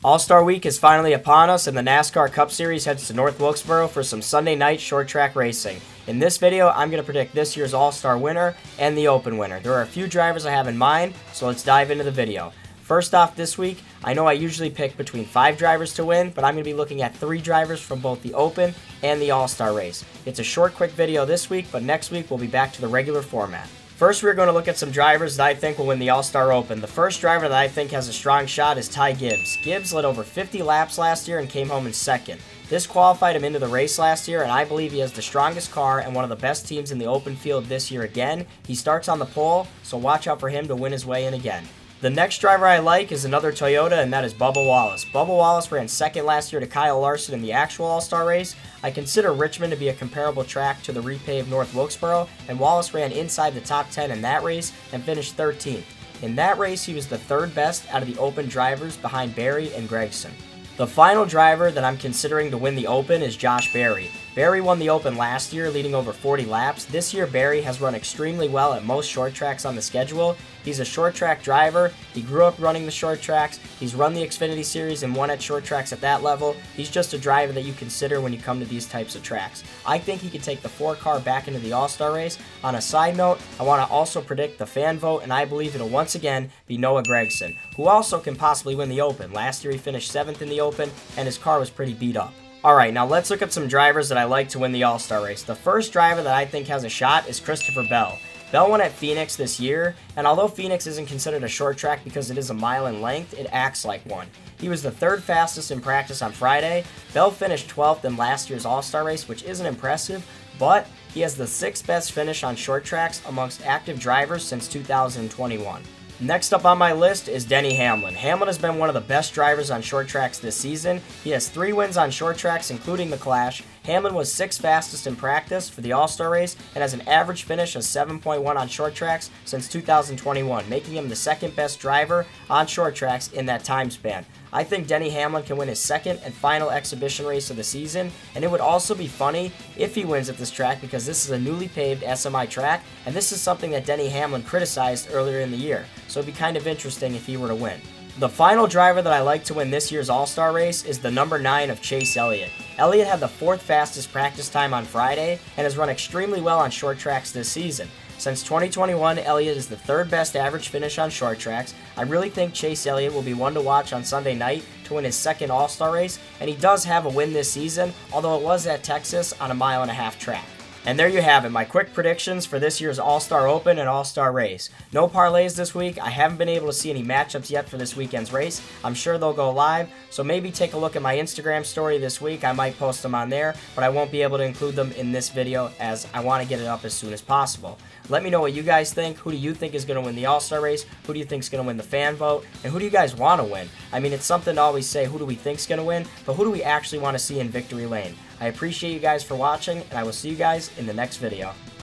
All-Star Week is finally upon us, and the NASCAR Cup Series heads to North Wilkesboro for some Sunday night short track racing. In this video, I'm going to predict this year's All-Star winner and the Open winner. There are a few drivers I have in mind, so let's dive into the video. First off this week, I know I usually pick between 5 drivers to win, but I'm going to be looking at 3 drivers from both the Open and the All-Star race. It's a short, quick video this week, but next week we'll be back to the regular format. First, we're going to look at some drivers that I think will win the All-Star Open. The first driver that I think has a strong shot is Ty Gibbs. Gibbs led over 50 laps last year and came home in second. This qualified him into the race last year, and I believe he has the strongest car and one of the best teams in the Open field this year again. He starts on the pole, so watch out for him to win his way in again. The next driver I like is another Toyota, and that is Bubba Wallace. Bubba Wallace ran second last year to Kyle Larson in the actual All-Star race. I consider Richmond to be a comparable track to the repaved North Wilkesboro, and Wallace ran inside the top 10 in that race and finished 13th. In that race, he was the third best out of the Open drivers behind Berry and Gregson. The final driver that I'm considering to win the Open is Josh Berry. Berry won the Open last year, leading over 40 laps. This year, Berry has run extremely well at most short tracks on the schedule. He's a short track driver. He grew up running the short tracks. He's run the Xfinity Series and won at short tracks at that level. He's just a driver that you consider when you come to these types of tracks. I think he could take the 4 car back into the All-Star race. On a side note, I want to also predict the fan vote, and I believe it'll once again be Noah Gragson, who also can possibly win the Open. Last year he finished 7th in the Open, and his car was pretty beat up. Alright, now let's look at some drivers that I like to win the All-Star race. The first driver that I think has a shot is Christopher Bell. Bell won at Phoenix this year, and although Phoenix isn't considered a short track because it is a mile in length, it acts like one. He was the 3rd fastest in practice on Friday. Bell finished 12th in last year's All-Star race, which isn't impressive, but he has the 6th best finish on short tracks amongst active drivers since 2021. Next up on my list is Denny Hamlin. Hamlin has been one of the best drivers on short tracks this season. He has 3 wins on short tracks, including the Clash. Hamlin was 6th fastest in practice for the All-Star race and has an average finish of 7.1 on short tracks since 2021, making him the 2nd best driver on short tracks in that time span. I think Denny Hamlin can win his 2nd and final exhibition race of the season, and it would also be funny if he wins at this track because this is a newly paved SMI track, and this is something that Denny Hamlin criticized earlier in the year, so it'd be kind of interesting if he were to win. The final driver that I like to win this year's All-Star race is the number 9 of Chase Elliott. Elliott had the 4th fastest practice time on Friday and has run extremely well on short tracks this season. Since 2021, Elliott is the 3rd best average finish on short tracks. I really think Chase Elliott will be one to watch on Sunday night to win his 2nd All-Star race, and he does have a win this season, although it was at Texas on a 1.5 mile track. And there you have it, my quick predictions for this year's All-Star Open and All-Star race. No parlays this week. I haven't been able to see any matchups yet for this weekend's race. I'm sure they'll go live, so maybe take a look at my Instagram story this week. I might post them on there, but I won't be able to include them in this video as I want to get it up as soon as possible. Let me know what you guys think. Who do you think is going to win the All-Star race? Who do you think is going to win the fan vote? And who do you guys want to win? I mean, it's something to always say who do we think is going to win, but who do we actually want to see in victory lane? I appreciate you guys for watching, and I will see you guys in the next video.